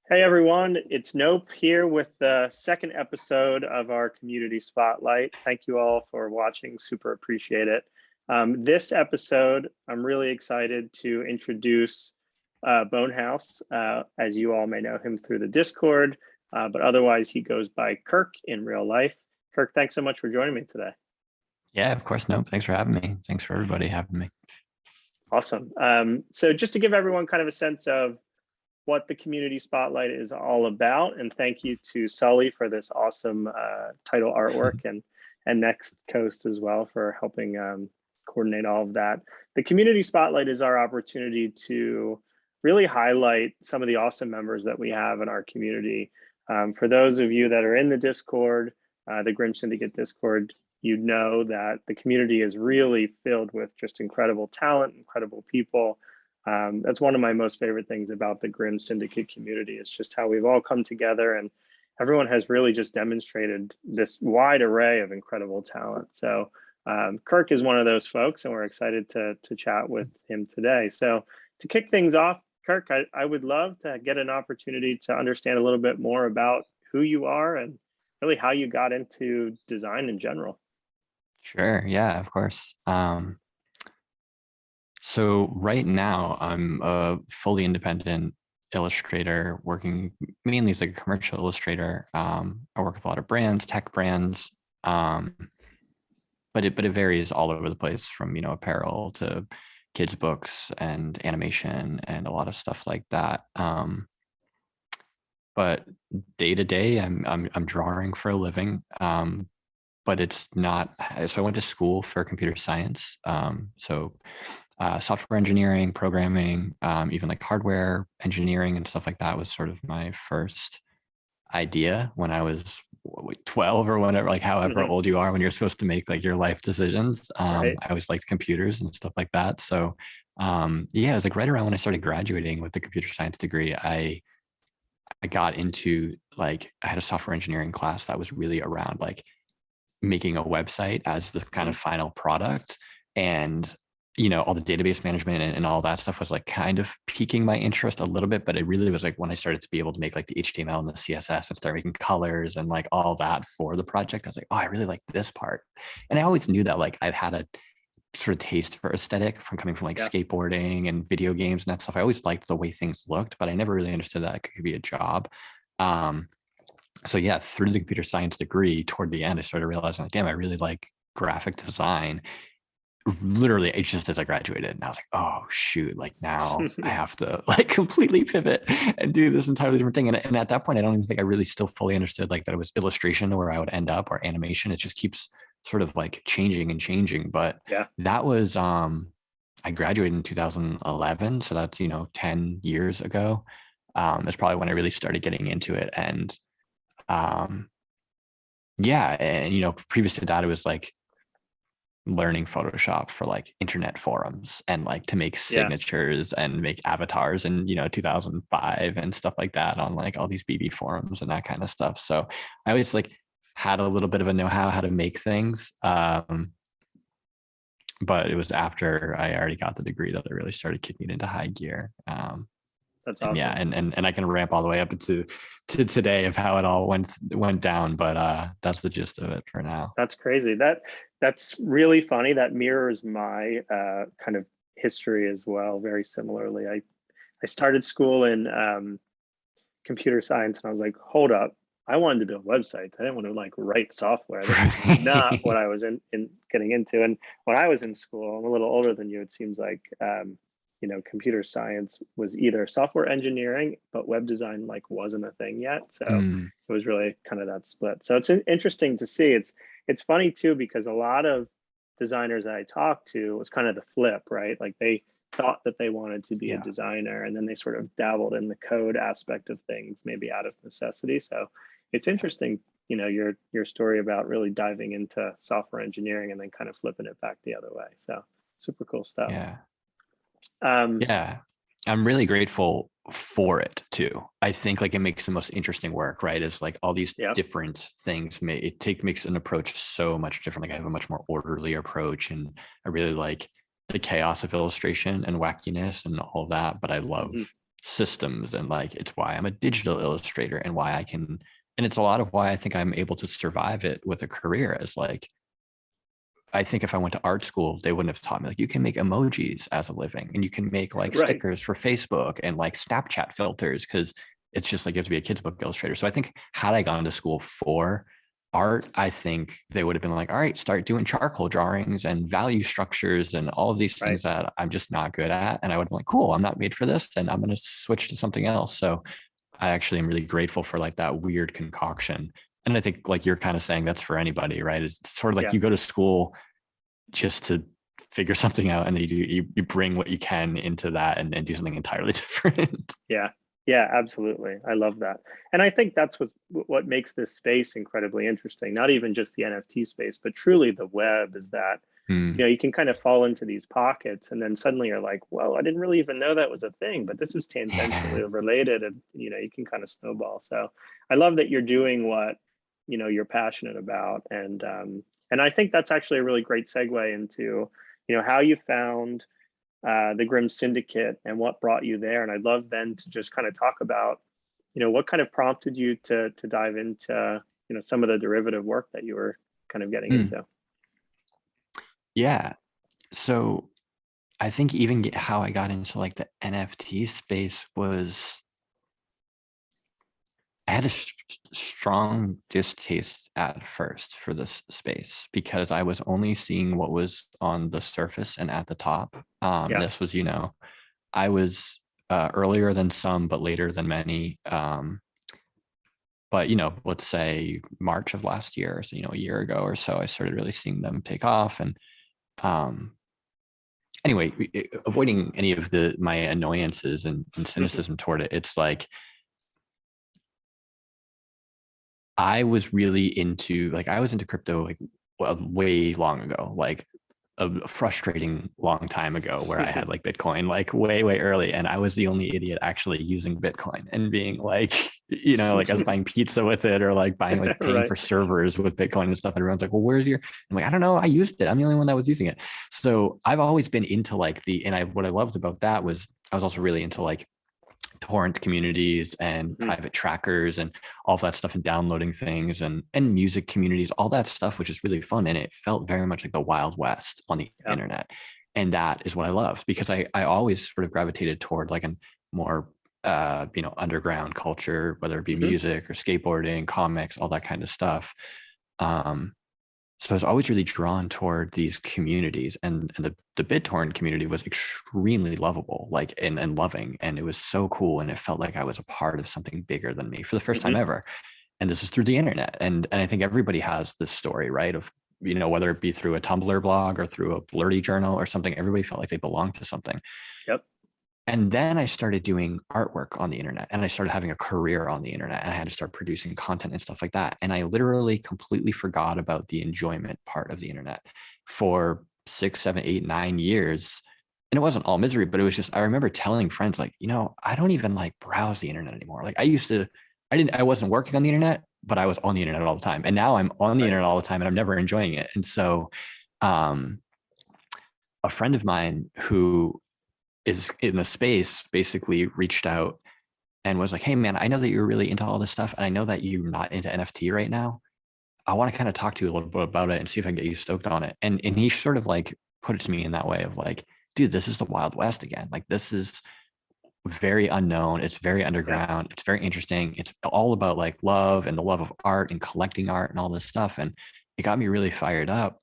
Hey everyone, it's Nope here with the second episode of our Community Spotlight. Thank you all for watching, super appreciate it. This episode, I'm really excited to introduce Bonehaus. As you all may know him through the Discord, but otherwise he goes by Kirk in real life. Kirk, thanks so much for joining me today. Yeah, of course. No, thanks for having me. Thanks for everybody having me. Awesome. So just to give everyone kind of a sense of what the Community Spotlight is all about. And thank you to Sully for this awesome title artwork and Next Coast as well for helping coordinate all of that. The Community Spotlight is our opportunity to really highlight some of the awesome members that we have in our community. For those of you that are in the Discord, the Grim Syndicate Discord, you know that the community is really filled with just incredible talent, incredible people. That's one of my most favorite things about the Grim Syndicate community is just how we've all come together and everyone has really just demonstrated this wide array of incredible talent. So Kirk is one of those folks and we're excited to chat with him today. So to kick things off, Kirk, I would love to get an opportunity to understand a little bit more about who you are and really how you got into design in general. Sure. Yeah, of course. So right now I'm a fully independent illustrator working mainly as like a commercial illustrator. I work with a lot of brands, tech brands, but it varies all over the place from, apparel to kids books and animation and a lot of stuff like that. But day to day, I'm drawing for a living. But it's not, so I went to school for computer science. Software engineering, programming, even like hardware engineering and stuff like that was sort of my first idea when I was 12 or whatever, like however old you are when you're supposed to make like your life decisions. Right. I always liked computers and stuff like that. So yeah, it was like right around when I started graduating with the computer science degree, I got into like, I had a software engineering class that was really around like making a website as the kind of final product. And, all the database management and all that stuff was like kind of piquing my interest a little bit, but it really was like when I started to be able to make like the HTML and the CSS and start making colors and like all that for the project, I was like, oh, I really like this part. And I always knew that like I'd had a sort of taste for aesthetic from coming from like skateboarding and video games and that stuff. I always liked the way things looked, but I never really understood that it could be a job. So yeah, through the computer science degree, toward the end, I started realizing like, damn, I really like graphic design. Literally, it's just as I graduated, and I was like, oh shoot, like now I have to like completely pivot and do this entirely different thing. And at that point, I don't even think I really still fully understood like that it was illustration where I would end up or animation. It just keeps sort of like changing and changing. But that was I graduated in 2011, so that's 10 years ago. That's probably when I really started getting into it. And yeah, and previous to that, it was like learning Photoshop for like internet forums and like to make signatures and make avatars in 2005 and stuff like that on like all these BB forums and that kind of stuff. So I always like had a little bit of a know-how how to make things. But it was after I already got the degree that I really started kicking into high gear. That's awesome. Yeah, and I can ramp all the way up to today of how it all went down, but that's the gist of it for now. That's crazy. That's really funny. That mirrors my kind of history as well. Very similarly, I started school in computer science, and I was like, hold up, I wanted to build websites. I didn't want to like write software. That's not what I was in getting into. And when I was in school, I'm a little older than you. It seems like computer science was either software engineering, but web design like wasn't a thing yet. So it was really kind of that split. So it's interesting to see. It's funny too, because a lot of designers that I talked to was kind of the flip, right? Like they thought that they wanted to be a designer and then they sort of dabbled in the code aspect of things, maybe out of necessity. So it's interesting, your story about really diving into software engineering and then kind of flipping it back the other way. So super cool stuff. Yeah. Yeah, I'm really grateful for it too. I think like it makes the most interesting work, right? Is like all these different things makes an approach so much different. Like I have a much more orderly approach, and I really like the chaos of illustration and wackiness and all that. But I love systems, and like it's why I'm a digital illustrator, and why I can, and it's a lot of why I think I'm able to survive it with a career. As like, I think if I went to art school, they wouldn't have taught me like you can make emojis as a living, and you can make like Right. stickers for Facebook and like Snapchat filters, because it's just like you have to be a kid's book illustrator. So I think had I gone to school for art, I think they would have been like, all right, start doing charcoal drawings and value structures and all of these Right. things that I'm just not good at. And I would be like, cool, I'm not made for this, and I'm going to switch to something else. So I actually am really grateful for like that weird concoction. And I think like you're kind of saying that's for anybody, right? It's sort of like Yeah. you go to school just to figure something out, and then you bring what you can into that, and do something entirely different. Yeah. Yeah, absolutely. I love that. And I think that's what makes this space incredibly interesting. Not even just the NFT space, but truly the web, is that, you know, you can kind of fall into these pockets and then suddenly you're like, well, I didn't really even know that was a thing, but this is tangentially related, and, you know, you can kind of snowball. So I love that you're doing what, you know, you're passionate about. And I think that's actually a really great segue into, you know, how you found the Grim Syndicate and what brought you there. And I'd love then to just kind of talk about, you know, what kind of prompted you to dive into, you know, some of the derivative work that you were kind of getting into. Yeah. So I think even how I got into like the NFT space was, I had a strong distaste at first for this space, because I was only seeing what was on the surface and at the top. Yeah. This was, you know, I was earlier than some, but later than many. But, you know, let's say March of last year, so, you know, a year ago or so, I started really seeing them take off. And anyway, avoiding any of my annoyances and cynicism toward it, it's like, I was really into, like, I was into crypto like way long ago, like a frustrating long time ago, where I had like Bitcoin like way early, and I was the only idiot actually using Bitcoin and being like, you know, like I was buying pizza with it, or like buying, like paying Right. for servers with Bitcoin and stuff. And everyone's like, well, where's your, I'm like, I don't know, I used it, I'm the only one that was using it. So I've always been into like what I loved about that was I was also really into like torrent communities and private trackers and all of that stuff, and downloading things, and music communities, all that stuff, which is really fun. And it felt very much like the Wild West on the internet. And that is what I love, because I always sort of gravitated toward like a more you know, underground culture, whether it be music or skateboarding, comics, all that kind of stuff. So I was always really drawn toward these communities, and the BitTorrent community was extremely lovable, like, and loving. And it was so cool. And it felt like I was a part of something bigger than me for the first time ever. And this is through the internet. And I think everybody has this story, right? Of, you know, whether it be through a Tumblr blog or through a Blurty journal or something, everybody felt like they belonged to something. Yep. And then I started doing artwork on the internet, and I started having a career on the internet, and I had to start producing content and stuff like that. And I literally completely forgot about the enjoyment part of the internet for 6, 7, 8, 9 years. And it wasn't all misery, but it was just, I remember telling friends like, you know, I don't even like browse the internet anymore. Like I wasn't working on the internet, but I was on the internet all the time. And now I'm on the internet all the time, and I'm never enjoying it. And so a friend of mine who is in the space basically reached out and was like, hey man, I know that you're really into all this stuff, and I know that you're not into NFT right now. I want to kind of talk to you a little bit about it and see if I can get you stoked on it. And he sort of like put it to me in that way of like, dude, this is the Wild West again. Like, this is very unknown. It's very underground. It's very interesting. It's all about like love and the love of art and collecting art and all this stuff. And it got me really fired up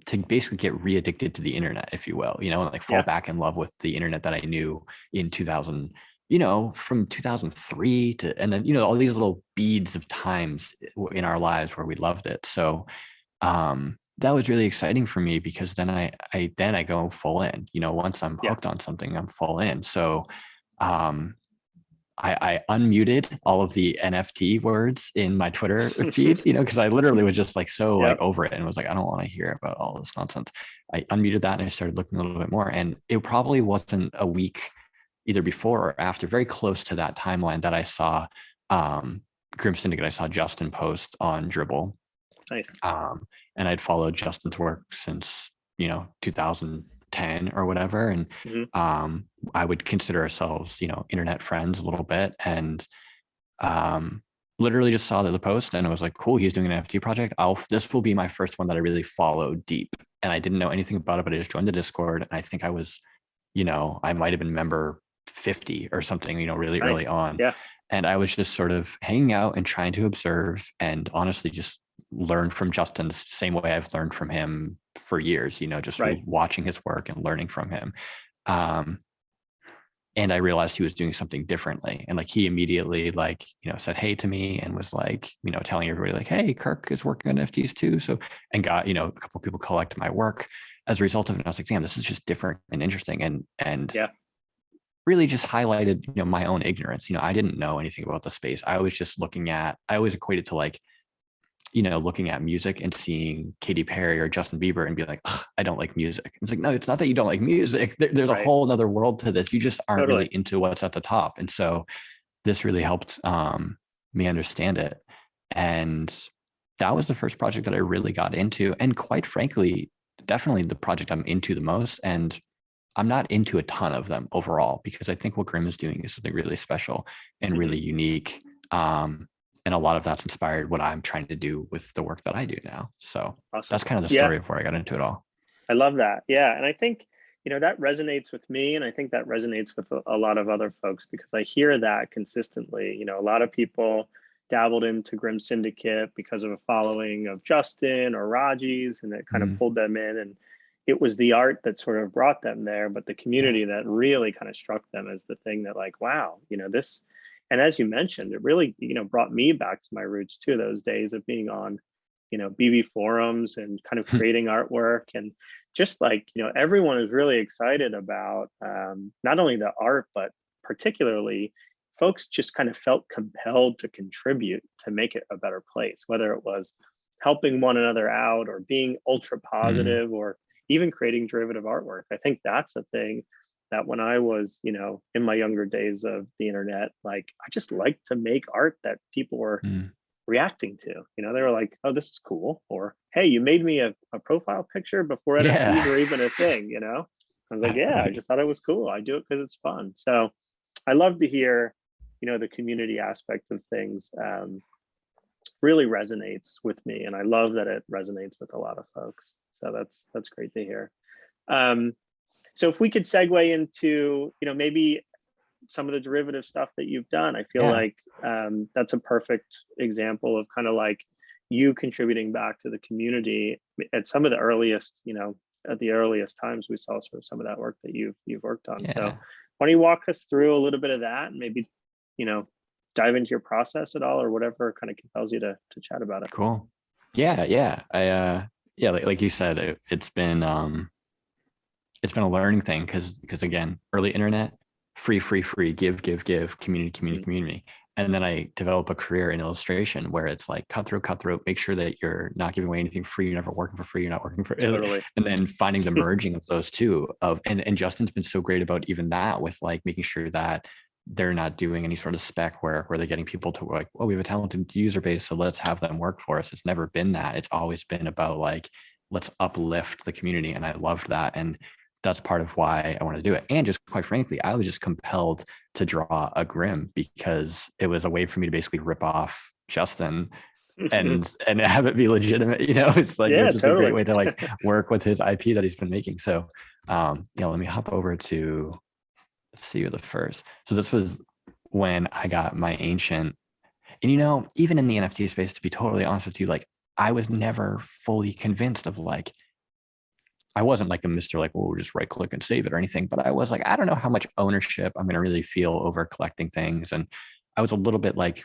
to basically get re-addicted to the internet, if you will, you know, and like fall back in love with the internet that I knew in 2000, you know, from 2003 to, and then, you know, all these little beads of times in our lives where we loved it. So that was really exciting for me, because then I go full in, you know, once I'm hooked on something, I'm full in. So I unmuted all of the NFT words in my Twitter feed, you know, because I literally was just like so like over it, and was like, I don't want to hear about all this nonsense. I unmuted that, and I started looking a little bit more. And it probably wasn't a week either before or after, very close to that timeline, that I saw Grim Syndicate. I saw Justin post on Dribble. Nice. And I'd followed Justin's work since, you know, 2000 10 or whatever. And I would consider ourselves, internet friends a little bit. And literally just saw the post and I was like, cool, he's doing an NFT project. This will be my first one that I really follow deep. And I didn't know anything about it, but I just joined the Discord. And I think I was, I might've been member 50 or something, really Nice. early on. Yeah. And I was just sort of hanging out and trying to observe and honestly just learn from Justin the same way I've learned from him for years, just watching his work and learning from him. And I realized he was doing something differently. And like, he immediately said, hey to me and was like, telling everybody like, hey, Kirk is working on NFTs too. So, and got, a couple of people collect my work as a result of it. And I was like, damn, this is just different and interesting. And really just highlighted, my own ignorance. I didn't know anything about the space. I was just I always equated to like, looking at music and seeing Katy Perry or Justin Bieber and be like, I don't like music. It's like, no, it's not that you don't like music. There's a whole other world to this. You just aren't really into what's at the top. And so this really helped me understand it. And that was the first project that I really got into. And quite frankly, definitely the project I'm into the most. And I'm not into a ton of them overall, because I think what Grim is doing is something really special and really unique. And a lot of that's inspired what I'm trying to do with the work that I do now. So that's kind of the story of where I got into it all. I love that. Yeah. And I think, that resonates with me. And I think that resonates with a lot of other folks, because I hear that consistently. A lot of people dabbled into Grim Syndicate because of a following of Justin or Raji's, and it kind of pulled them in. And it was the art that sort of brought them there, but the community that really kind of struck them as the thing that like, wow, this. And as you mentioned, it really, brought me back to my roots too, those days of being on, BB forums and kind of creating artwork. And just like, everyone is really excited about not only the art, but particularly folks just kind of felt compelled to contribute to make it a better place, whether it was helping one another out or being ultra positive or even creating derivative artwork. I think that's a thing that when I was, in my younger days of the internet, like I just liked to make art that people were reacting to. They were like, oh, this is cool. Or, hey, you made me a profile picture before NFTs were even a thing, I was like, yeah, I just thought it was cool. I do it because it's fun. So I love to hear, the community aspect of things really resonates with me. And I love that it resonates with a lot of folks. So that's great to hear. So if we could segue into, maybe some of the derivative stuff that you've done, I feel like that's a perfect example of kind of like you contributing back to the community at some of the earliest, at the earliest times we saw sort of some of that work that you've worked on. So why don't you walk us through a little bit of that and maybe, dive into your process at all or whatever kind of compels you to chat about it. Cool. Yeah. Like you said, it's been a learning thing because again, early internet, free, give, community. And then I develop a career in illustration where it's like cutthroat, make sure that you're not giving away anything free. You're never working for free. You're not working for totally. And then finding the merging of those two and Justin's been so great about even that with like making sure that they're not doing any sort of spec where they're getting people to like, oh, we have a talented user base, so let's have them work for us. It's never been that. It's always been about like, let's uplift the community. And I loved that. And that's part of why I wanted to do it. And just quite frankly, I was just compelled to draw a Grim because it was a way for me to basically rip off Justin and have it be legitimate. It's like, it's just totally. A great way to like work with his IP that he's been making. So, let me hop over to, let's see the first. So this was when I got my ancient, and even in the NFT space, to be totally honest with you, like I was never fully convinced of like, I wasn't like a Mr. like, well, we'll just right click and save it or anything, but I was like, I don't know how much ownership I'm going to really feel over collecting things. And I was a little bit like,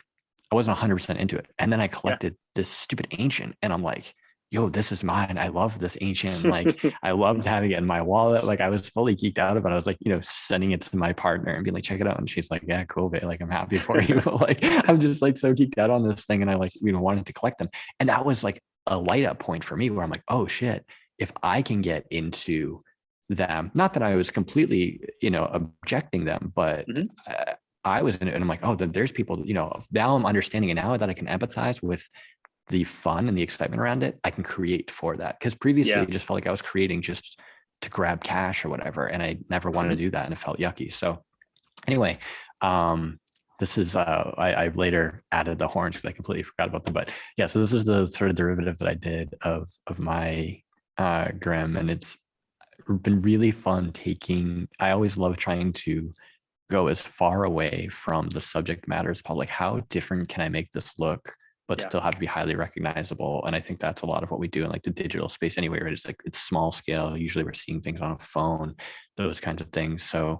I wasn't 100% into it. And then I collected this stupid ancient and I'm like, yo, this is mine. I love this ancient. Like I loved having it in my wallet. Like I was fully geeked out about it. I was like, sending it to my partner and being like, check it out. And she's like, yeah, cool, babe. Like, I'm happy for you. Like, I'm just like so geeked out on this thing. And I like, wanted to collect them. And that was like a light up point for me where I'm like, oh shit, if I can get into them, not that I was completely, objecting them, but I was in it and I'm like, oh, then there's people, now I'm understanding it now that I can empathize with the fun and the excitement around it. I can create for that. Cause previously it just felt like I was creating just to grab cash or whatever. And I never wanted to do that. And it felt yucky. So anyway, this is, I later added the horns because I completely forgot about them. But yeah, so this is the sort of derivative that I did of my Grim. And it's been really fun I always love trying to go as far away from the subject matter as possible. Like, how different can I make this look, but still have to be highly recognizable? And I think that's a lot of what we do in like the digital space anyway, right? It's like, it's small scale. Usually we're seeing things on a phone, those kinds of things. So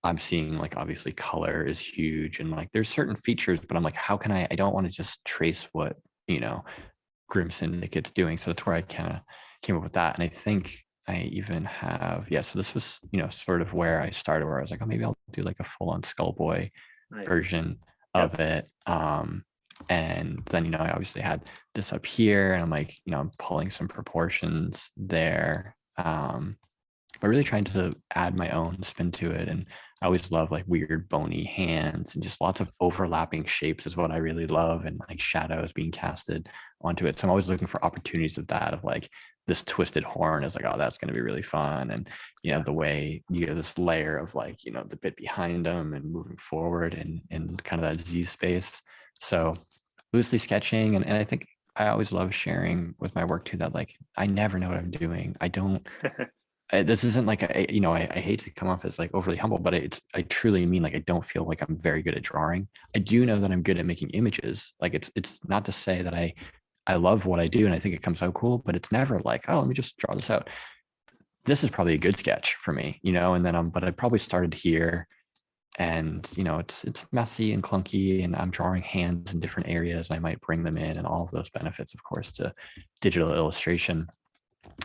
I'm seeing like, obviously color is huge and like there's certain features, but I'm like, how can I don't want to just trace what, Grim Syndicate's doing. So that's where I kind of came up with that. And I think I even have, so this was, sort of where I started, where I was like, oh, maybe I'll do like a full on Skullboy version of it. And then, I obviously had this up here and I'm like, I'm pulling some proportions there. But really trying to add my own spin to it. And I always love like weird bony hands and just lots of overlapping shapes is what I really love. And like shadows being casted onto it. So I'm always looking for opportunities of that, of like this twisted horn is like, oh, that's going to be really fun. And, the way you get this layer of like, the bit behind them and moving forward and kind of that Z space. So loosely sketching. And I think I always love sharing with my work too, that like, I never know what I'm doing. I don't, this isn't like, I hate to come off as like overly humble, but I truly mean like, I don't feel like I'm very good at drawing. I do know that I'm good at making images. Like it's not to say that I love what I do and I think it comes out cool, but it's never like, oh, let me just draw this out. This is probably a good sketch for me, and then but I probably started here and, it's messy and clunky and I'm drawing hands in different areas. And I might bring them in and all of those benefits, of course, to digital illustration.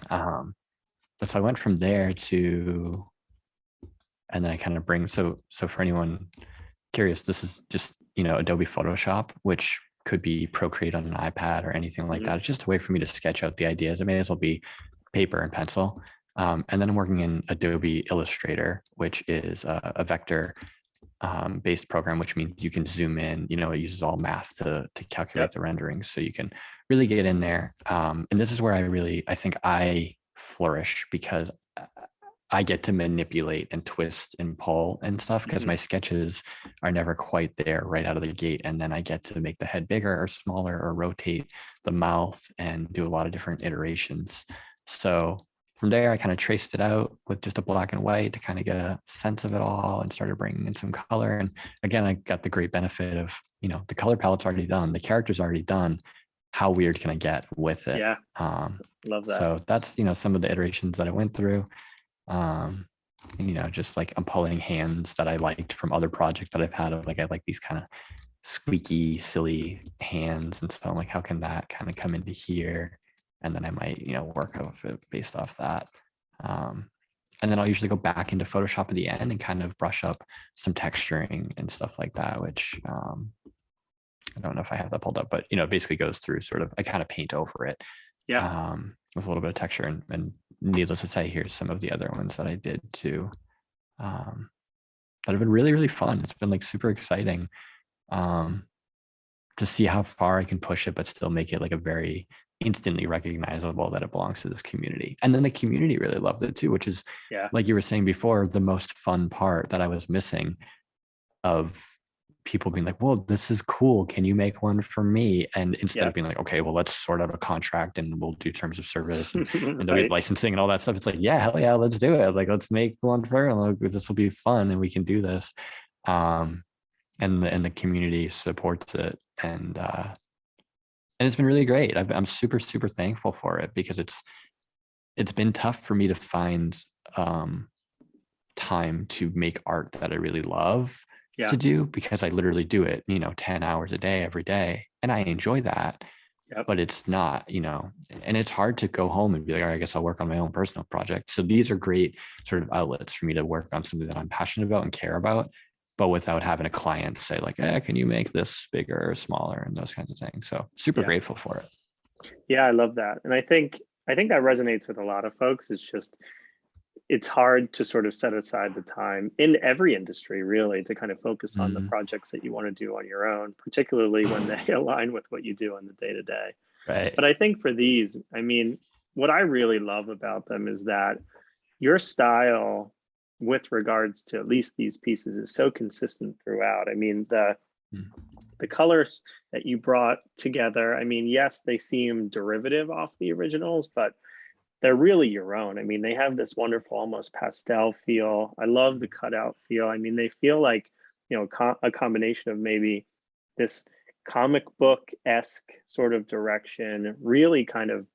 But so I went from there to, and then I kind of bring, so for anyone curious, this is just, Adobe Photoshop, which could be Procreate on an iPad or anything like that. It's just a way for me to sketch out the ideas. It may as well be paper and pencil. And then I'm working in Adobe Illustrator, which is a vector based program, which means you can zoom in, it uses all math to calculate the rendering. So you can really get in there. And this is where I think I flourish because I get to manipulate and twist and pull and stuff because my sketches are never quite there right out of the gate. And then I get to make the head bigger or smaller or rotate the mouth and do a lot of different iterations. So from there, I kind of traced it out with just a black and white to kind of get a sense of it all and started bringing in some color. And again, I got the great benefit of, the color palette's already done, the character's already done. How weird can I get with it? Yeah. Love that. So that's, some of the iterations that I went through. And, just like I'm pulling hands that I liked from other projects that I've had of like, I like these kind of squeaky, silly hands. And so I'm like, how can that kind of come into here? And then I might, work off it based off that. And then I'll usually go back into Photoshop at the end and kind of brush up some texturing and stuff like that, which I don't know if I have that pulled up, but it basically goes through sort of, I kind of paint over it. With a little bit of texture and needless to say, here's some of the other ones that I did too. That have been really, really fun. It's been like super exciting to see how far I can push it, but still make it like a very instantly recognizable that it belongs to this community. And then the community really loved it too, which is like you were saying before, the most fun part that I was missing of people being like, well, this is cool. Can you make one for me? And instead of being like, okay, well, let's sort out a contract and we'll do terms of service and right. licensing and all that stuff. It's like, yeah, hell yeah, let's do it. Like, let's make one for like, this will be fun and we can do this. And the community supports it. And it's been really great. I'm super, super thankful for it because it's been tough for me to find time to make art that I really love to do because I literally do it, 10 hours a day, every day. And I enjoy that, but it's not, and it's hard to go home and be like, all right, I guess I'll work on my own personal project. So these are great sort of outlets for me to work on something that I'm passionate about and care about, but without having a client say like, can you make this bigger or smaller and those kinds of things. So super grateful for it. Yeah, I love that. And I think that resonates with a lot of folks. It's just, it's hard to sort of set aside the time in every industry really to kind of focus on the projects that you want to do on your own, particularly when they align with what you do on the day-to-day. Right. But I think for these, I mean, what I really love about them is that your style with regards to at least these pieces is so consistent throughout. I mean, the colors that you brought together, I mean, yes, they seem derivative off the originals, but they're really your own. I mean, they have this wonderful, almost pastel feel. I love the cutout feel. I mean, they feel like, you know, a combination of maybe this comic book-esque sort of direction, really kind of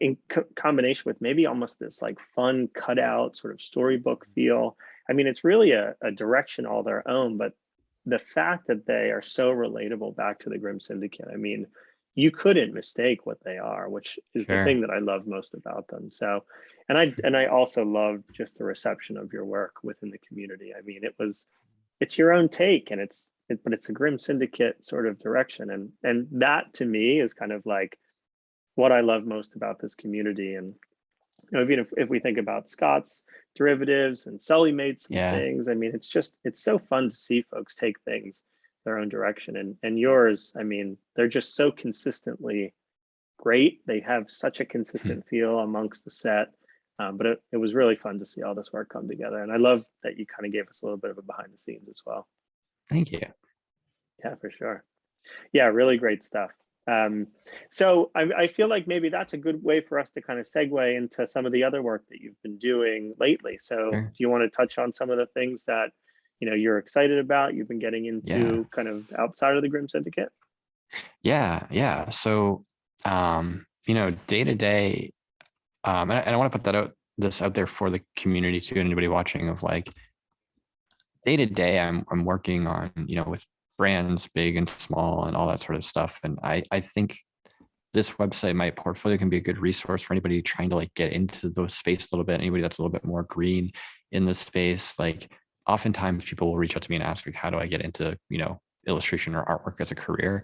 in combination with maybe almost this like fun cutout sort of storybook feel. I mean, it's really a direction all their own, but the fact that they are so relatable back to the Grim Syndicate, I mean, you couldn't mistake what they are, which is the thing that I love most about them. So, and I also love just the reception of your work within the community. I mean, it's your own take, and but it's a Grim Syndicate sort of direction, and that to me is kind of like what I love most about this community. And you know, even if we think about Scott's derivatives and Sully made some things, I mean, it's so fun to see folks take things their own direction. And yours, I mean, they're just so consistently great. They have such a consistent feel amongst the set. But it was really fun to see all this work come together. And I love that you kind of gave us a little bit of a behind the scenes as well. Thank you. Yeah, for sure. Yeah, really great stuff. So I feel like maybe that's a good way for us to kind of segue into some of the other work that you've been doing lately. So do you want to touch on some of the things that, you know, you're excited about, you've been getting into kind of outside of the Grim Syndicate? Yeah. So, you know, day to day, and I want to put this out there for the community too, anybody watching, of like day to day, I'm working on, you know, with brands big and small and all that sort of stuff. And I think this website, my portfolio, can be a good resource for anybody trying to like get into those space a little bit, anybody that's a little bit more green in the space. Like oftentimes people will reach out to me and ask, like, how do I get into, you know, illustration or artwork as a career?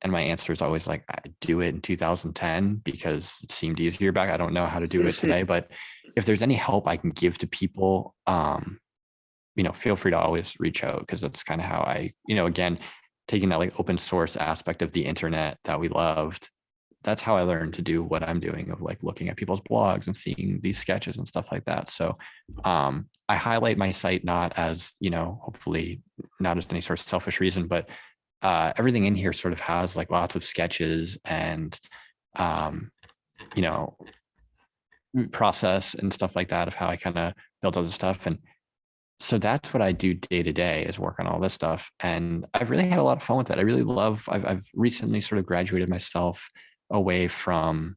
And my answer is always like, I do it in 2010 because it seemed easier back. I don't know how to do it today, but if there's any help I can give to people, you know, feel free to always reach out, because that's kind of how I, you know, again, taking that like open source aspect of the internet that we loved, that's how I learned to do what I'm doing, of like looking at people's blogs and seeing these sketches and stuff like that. So I highlight my site not as, you know, hopefully not as any sort of selfish reason, but everything in here sort of has like lots of sketches and, you know, process and stuff like that of how I kind of build all this stuff. And so that's what I do day to day, is work on all this stuff. And I've really had a lot of fun with it. I really love, I've recently sort of graduated myself away from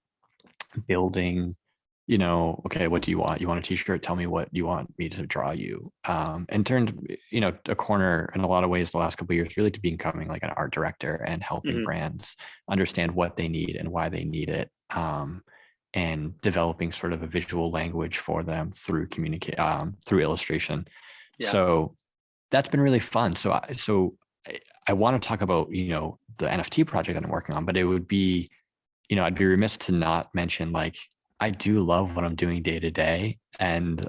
building, you know, okay, what do you want? You want a t-shirt? Tell me what you want me to draw you. And turned, you know, a corner in a lot of ways the last couple of years, really to becoming like an art director and helping brands understand what they need and why they need it. And developing sort of a visual language for them through through illustration. Yeah. So that's been really fun. So I want to talk about, you know, the NFT project that I'm working on, but it would be, you know, I'd be remiss to not mention, like, I do love what I'm doing day to day, and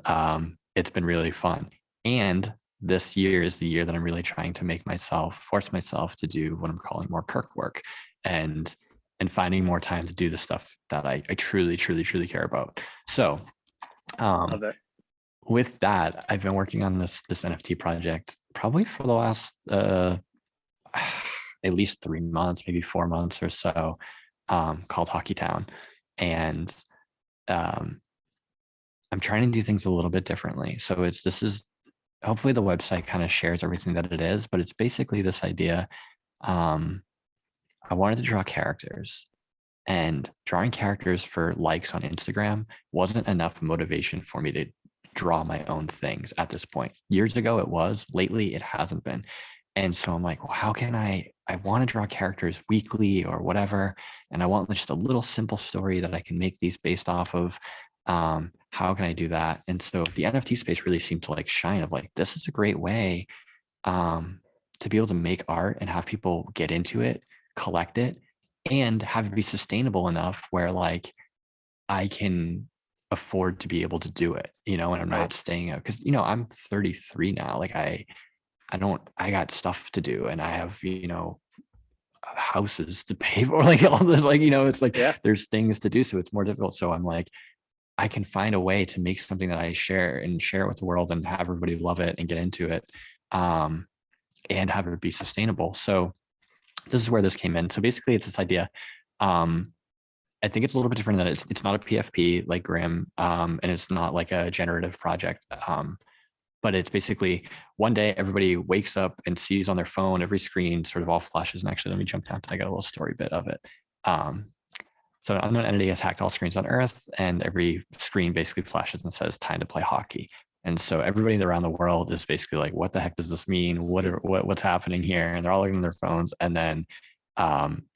it's been really fun. And this year is the year that I'm really trying to force myself to do what I'm calling more Kirk work, and finding more time to do the stuff that I truly care about. So love it. With that, I've been working on this NFT project probably for the last at least 3 months, maybe 4 months or so, called HockeyTown. And I'm trying to do things a little bit differently. So this is hopefully the website kind of shares everything that it is, but it's basically this idea. I wanted to draw characters, and drawing characters for likes on Instagram wasn't enough motivation for me to draw my own things at this point. Years ago it was, lately it hasn't been. And so I'm like, well, how can I want to draw characters weekly or whatever, and I want just a little simple story that I can make these based off of. How can I do that? And so the NFT space really seemed to like shine, of like, this is a great way to be able to make art and have people get into it, collect it, and have it be sustainable enough where like I can afford to be able to do it, you know, and I'm not staying out, because, you know, I'm 33 now. Like I got stuff to do, and I have, you know, houses to pay for, like all this, like, you know, it's like there's things to do, so it's more difficult. So I'm like, I can find a way to make something that I share it with the world and have everybody love it and get into it, and have it be sustainable. So this is where this came in. So basically it's this idea. I think it's a little bit different, that it's not a PFP like Grim, and it's not like a generative project. But it's basically one day everybody wakes up and sees on their phone, every screen sort of all flashes. And actually, let me jump down to, I got a little story bit of it. So an unknown entity has hacked all screens on Earth, and every screen basically flashes and says, time to play hockey. And so everybody around the world is basically like, what the heck does this mean? What's happening here? And they're all looking at their phones. And then,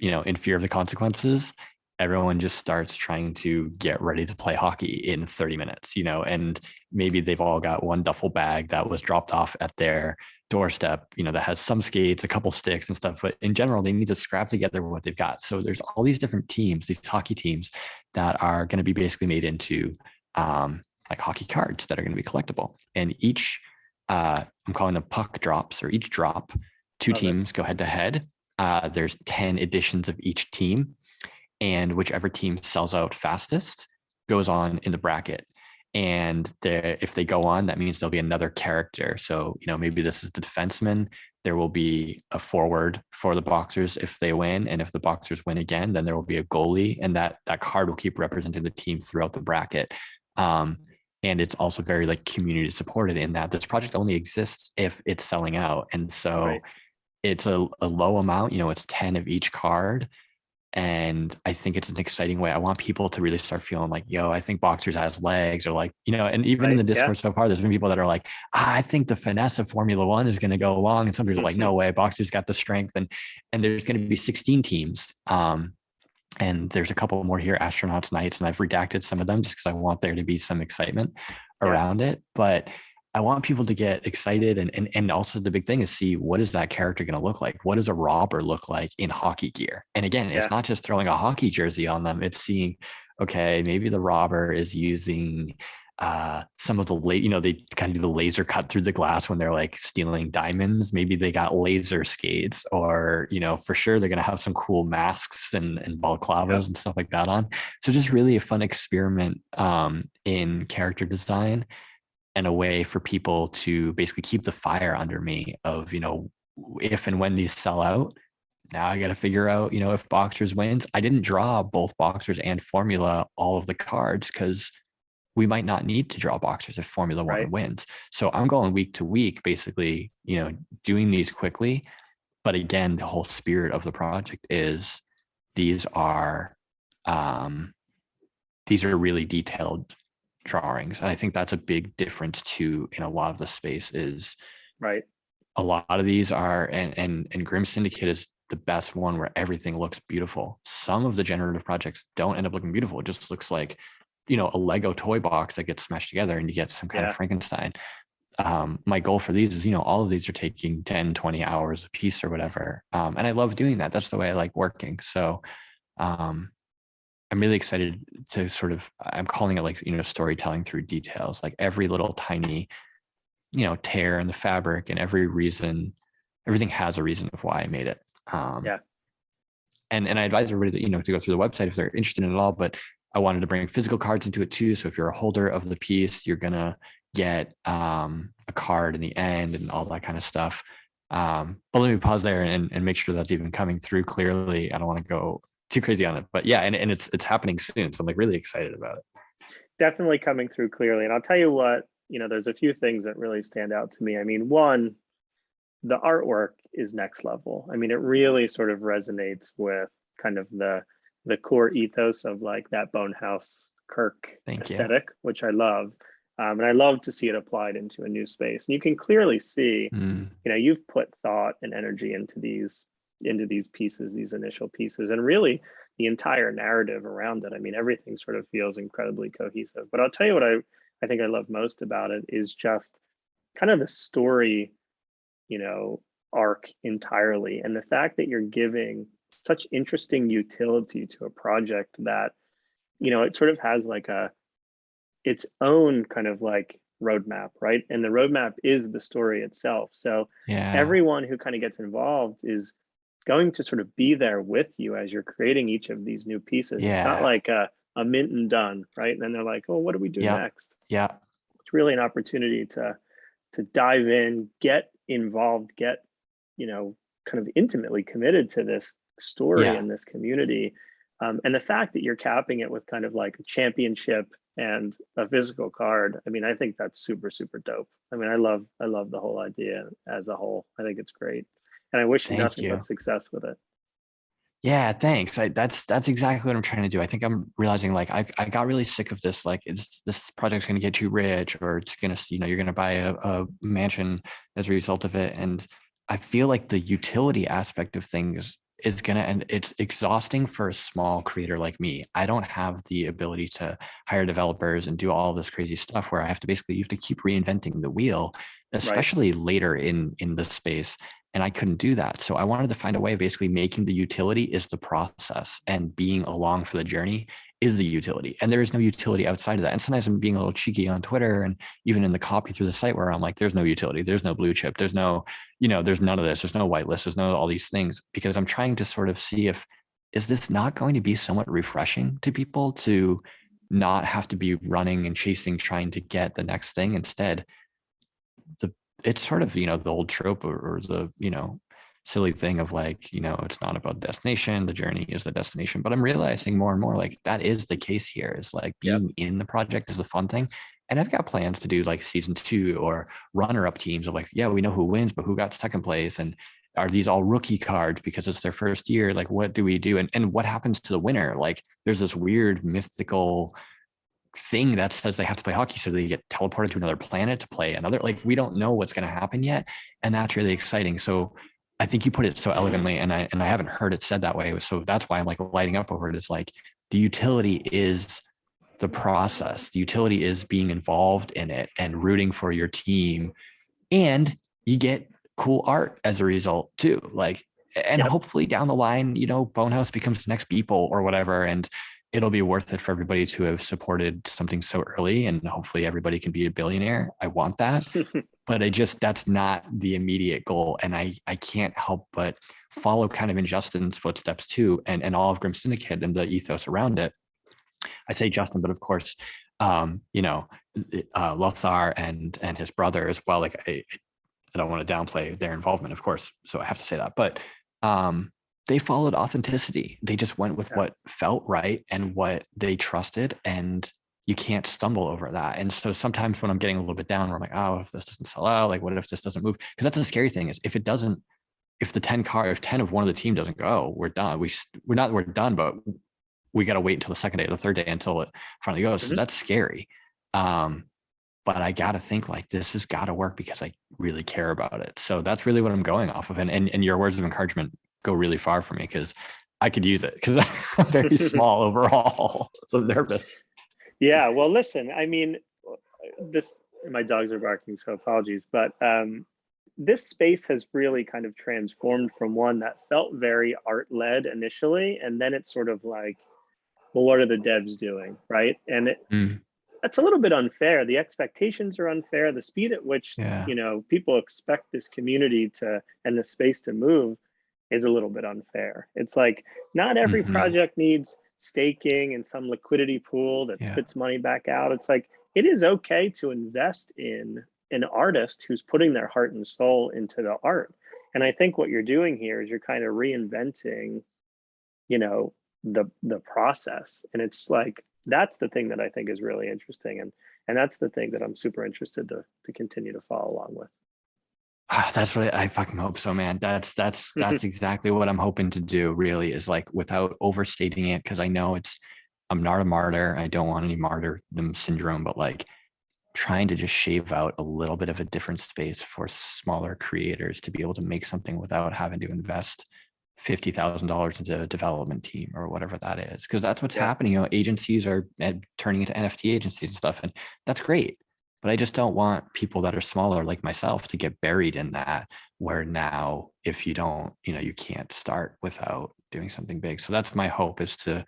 in fear of the consequences, everyone just starts trying to get ready to play hockey in 30 minutes, and maybe they've all got one duffel bag that was dropped off at their doorstep, that has some skates, a couple sticks and stuff, but in general, they need to scrap together what they've got. So there's all these different teams, these hockey teams that are going to be basically made into like hockey cards that are going to be collectible. And each, I'm calling them puck drops, or each drop, two teams go head to head. There's 10 editions of each team. And whichever team sells out fastest goes on in the bracket. And if they go on, that means there'll be another character. So, maybe this is the defenseman. There will be a forward for the Boxers if they win. And if the Boxers win again, then there will be a goalie. And that card will keep representing the team throughout the bracket. And it's also very like community supported, in that this project only exists if it's selling out. And so it's a low amount, it's 10 of each card. And I think it's an exciting way. I want people to really start feeling like, yo, I think Boxers has legs, or like, and even in the Discord so far, there's been people that are like, I think the finesse of Formula One is going to go along. And some people are like, no way, Boxers got the strength. And there's going to be 16 teams. And there's a couple more here, Astronauts Nights, and I've redacted some of them just because I want there to be some excitement around it. But I want people to get excited. And also the big thing is, see, what is that character going to look like? What does a robber look like in hockey gear? And again, it's not just throwing a hockey jersey on them. It's seeing, okay, maybe the robber is using some of the they kind of do the laser cut through the glass when they're like stealing diamonds. Maybe they got laser skates, or for sure they're going to have some cool masks and balaclavas and stuff like that on. So just really a fun experiment in character design, and a way for people to basically keep the fire under me of, if and when these sell out. Now I got to figure out, if Boxers wins. I didn't draw both Boxers and Formula all of the cards, because we might not need to draw Boxers if Formula One wins. So I'm going week to week, basically, doing these quickly. But again, the whole spirit of the project is these are really detailed drawings. And I think that's a big difference too in a lot of the space. Is a lot of these are, and Grim Syndicate is the best one, where everything looks beautiful. Some of the generative projects don't end up looking beautiful. It just looks like, a Lego toy box that gets smashed together and you get some kind of Frankenstein. My goal for these is, all of these are taking 10, 20 hours a piece or whatever. And I love doing that. That's the way I like working. So I'm really excited to sort of, I'm calling it like, storytelling through details, like every little tiny, tear in the fabric, and everything has a reason of why I made it. And I advise everybody that, to go through the website if they're interested in it all, but I wanted to bring physical cards into it too. So if you're a holder of the piece, you're going to get a card in the end and all that kind of stuff. But let me pause there and make sure that's even coming through clearly. I don't want to go too crazy on it, but yeah, and it's happening soon. So I'm like really excited about it. Definitely coming through clearly. And I'll tell you what, there's a few things that really stand out to me. I mean, one, the artwork is next level. I mean, it really sort of resonates with kind of the core ethos of like that Bonehaus Kirk aesthetic, which I love. And I love to see it applied into a new space. And you can clearly see, you've put thought and energy into these pieces, these initial pieces, and really the entire narrative around it. I mean, everything sort of feels incredibly cohesive. But I'll tell you what I think I love most about it is just kind of the story, arc entirely. And the fact that you're giving such interesting utility to a project that, it sort of has like its own kind of like roadmap, right? And the roadmap is the story itself. So everyone who kind of gets involved is going to sort of be there with you as you're creating each of these new pieces. It's not like a a mint and done, right? And then they're like, oh, what do we do next? Yeah. It's really an opportunity to dive in, get involved, get, kind of intimately committed to this story and this community. And the fact that you're capping it with kind of like a championship and a physical card, I mean, I think that's super, super dope. I mean, I love the whole idea as a whole. I think it's great. And I wish you nothing but success with it. Yeah, thanks. That's exactly what I'm trying to do. I think I'm realizing like I got really sick of this, like this project's going to get you rich, or it's going to, you're going to buy a mansion as a result of it. And I feel like the utility aspect of things is going to, and it's exhausting for a small creator like me. I don't have the ability to hire developers and do all this crazy stuff where I have to you have to keep reinventing the wheel, especially later in the space. And I couldn't do that. So I wanted to find a way of basically making the utility is the process, and being along for the journey is the utility. And there is no utility outside of that. And sometimes I'm being a little cheeky on Twitter and even in the copy through the site where I'm like, there's no utility, there's no blue chip, there's no, there's none of this, there's no whitelist, there's no all these things, because I'm trying to sort of see is this not going to be somewhat refreshing to people to not have to be running and chasing, trying to get the next thing. Instead, it's sort of, the old trope or the, silly thing of like, it's not about the destination, the journey is the destination. But I'm realizing more and more like that is the case here, is like being in the project is the fun thing. And I've got plans to do like season 2 or runner-up teams of like, yeah, we know who wins, but who got second place? And are these all rookie cards because it's their first year? Like, what do we do? And what happens to the winner? Like, there's this weird mythical thing that says they have to play hockey, so they get teleported to another planet to play another, like, we don't know what's going to happen yet. And that's really exciting. So I think you put it so elegantly, and I haven't heard it said that way. So that's why I'm like lighting up over it. It's like the utility is the process. The utility is being involved in it and rooting for your team. And you get cool art as a result too. Like, and hopefully down the line, Bonehaus becomes the next Beeple or whatever. And it'll be worth it for everybody to have supported something so early, and hopefully everybody can be a billionaire. I want that, but that's not the immediate goal. And I can't help but follow kind of in Justin's footsteps too, and all of Grim Syndicate and the ethos around it. I say Justin, but of course, Lothar and his brother as well. Like I don't want to downplay their involvement, of course. So I have to say that, but they followed authenticity. They just went with what felt right and what they trusted, and you can't stumble over that. And so sometimes when I'm getting a little bit down, where I'm like, oh, if this doesn't sell out, like what if this doesn't move? Because that's the scary thing, is if the 10 of one of the team doesn't go, oh, we're done. We're done, but we got to wait until the second day or the third day until it finally goes. So that's scary. But I got to think like this has got to work because I really care about it. So that's really what I'm going off of. And your words of encouragement go really far for me, because I could use it, because I'm very small overall. So I'm nervous. Yeah, well, listen, I mean, my dogs are barking, so apologies, but this space has really kind of transformed from one that felt very art-led initially, and then it's sort of like, well, what are the devs doing, right? And that's a little bit unfair. The expectations are unfair. The speed at which people expect this community and the space to move is a little bit unfair. It's like not every project needs staking and some liquidity pool that spits money back out. It's like it is okay to invest in an artist who's putting their heart and soul into the art. And I think what you're doing here is you're kind of reinventing, the process. And it's like that's the thing that I think is really interesting, and that's the thing that I'm super interested to continue to follow along with. That's what I fucking hope so, man. That's exactly what I'm hoping to do, really, is like without overstating it, because I know I'm not a martyr. I don't want any martyrdom syndrome, but like trying to just shave out a little bit of a different space for smaller creators to be able to make something without having to invest $50,000 into a development team or whatever that is. Because that's what's happening. Agencies are turning into NFT agencies and stuff, and that's great. But I just don't want people that are smaller like myself to get buried in that, where now if you don't, you can't start without doing something big. So that's my hope, is to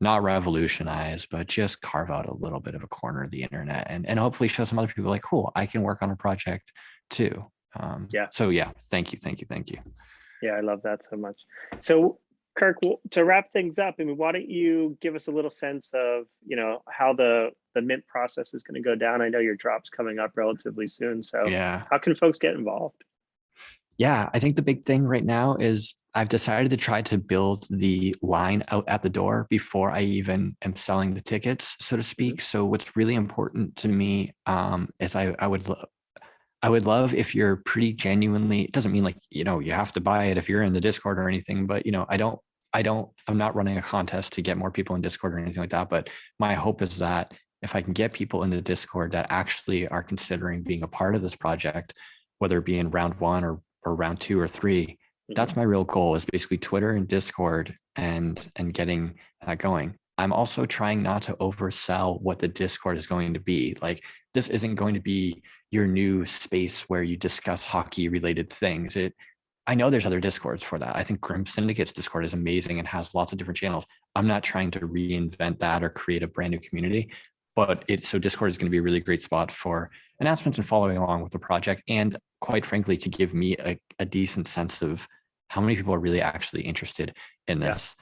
not revolutionize, but just carve out a little bit of a corner of the internet, and hopefully show some other people like, cool, I can work on a project too. So yeah, thank you. Yeah, I love that so much. So Kirk, to wrap things up, I mean, why don't you give us a little sense of, how the mint process is going to go down? I know your drop's coming up relatively soon, so Yeah. how can folks get involved? Yeah, I think the big thing right now is I've decided to try to build the line out at the door before I even am selling the tickets, so to speak. So what's really important to me is I would love if you're pretty genuinely, it doesn't mean like, you have to buy it if you're in the Discord or anything, but I'm not running a contest to get more people in Discord or anything like that. But my hope is that if I can get people in the Discord that actually are considering being a part of this project, whether it be in round 1 or round 2 or 3, that's my real goal, is basically Twitter and Discord and getting that going. I'm also trying not to oversell what the Discord is going to be. Like, this isn't going to be your new space where you discuss hockey related things. I know there's other Discords for that. I think Grim Syndicate's Discord is amazing and has lots of different channels. I'm not trying to reinvent that or create a brand new community, but so Discord is going to be a really great spot for announcements and following along with the project. And quite frankly, to give me a decent sense of how many people are really actually interested in this.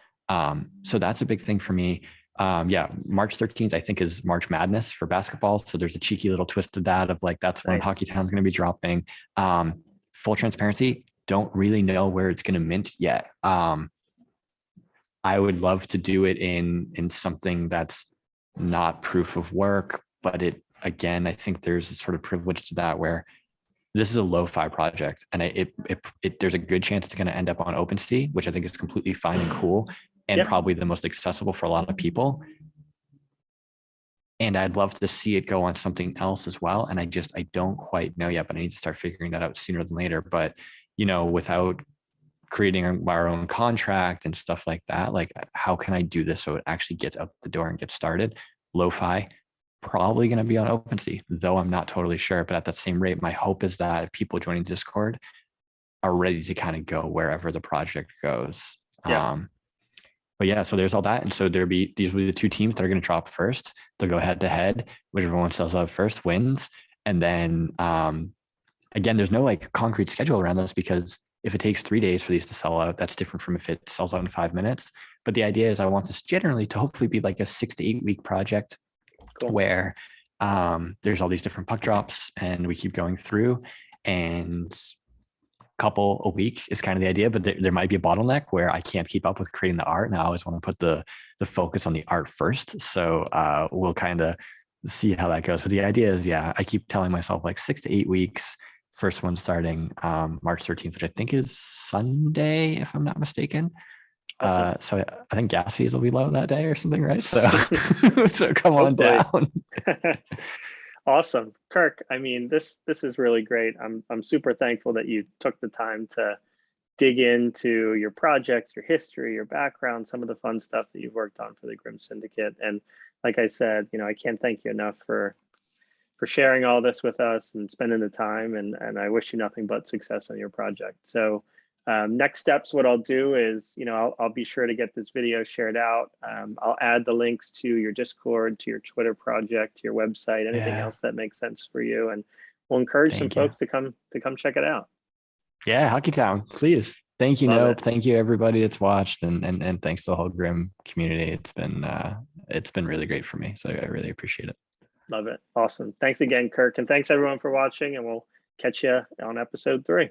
So that's a big thing for me. March 13th, I think, is March Madness for basketball. So there's a cheeky little twist to that of like, that's when HockeyTown is going to be dropping. Full transparency, don't really know where it's going to mint yet. I would love to do it in something that's not proof of work, but again, I think there's a sort of privilege to that where this is a lo-fi project, and there's a good chance it's going to end up on OpenSea, which I think is completely fine and cool, and probably the most accessible for a lot of people. And I'd love to see it go on something else as well. And I don't quite know yet, but I need to start figuring that out sooner than later. But, without creating our own contract and stuff like that, like, how can I do this so it actually gets out the door and gets started? Lo-fi, probably going to be on OpenSea, though I'm not totally sure. But at that same rate, my hope is that people joining Discord are ready to kind of go wherever the project goes. But yeah, so there's all that. And so these will be the 2 teams that are going to drop first. They'll go head to head, whichever one sells out first wins. And then again, there's no like concrete schedule around this, because if it takes 3 days for these to sell out, that's different from if it sells out in 5 minutes. But the idea is I want this generally to hopefully be like a 6 to 8 week project where there's all these different puck drops and we keep going through, and couple a week is kind of the idea, but there might be a bottleneck where I can't keep up with creating the art, and I always want to put the focus on the art first. So we'll kind of see how that goes. But the idea is, I keep telling myself like 6 to 8 weeks. First one starting March 13th, which I think is Sunday, if I'm not mistaken. Awesome. So I think gas fees will be low that day or something, right? So so come on down. Awesome. Kirk, I mean, this is really great. I'm super thankful that you took the time to dig into your projects, your history, your background, some of the fun stuff that you've worked on for the Grim Syndicate. And like I said, I can't thank you enough for sharing all this with us and spending the time. And I wish you nothing but success on your project. So next steps, what I'll do is, I'll be sure to get this video shared out. I'll add the links to your Discord, to your Twitter project, to your website, anything else that makes sense for you. And we'll encourage some folks to come check it out. Yeah, HockeyTown, please. Thank you, Nope. Thank you, everybody that's watched, and thanks to the whole Grim community. It's been really great for me. So I really appreciate it. Love it. Awesome. Thanks again, Kirk. And thanks everyone for watching, and we'll catch you on episode 3.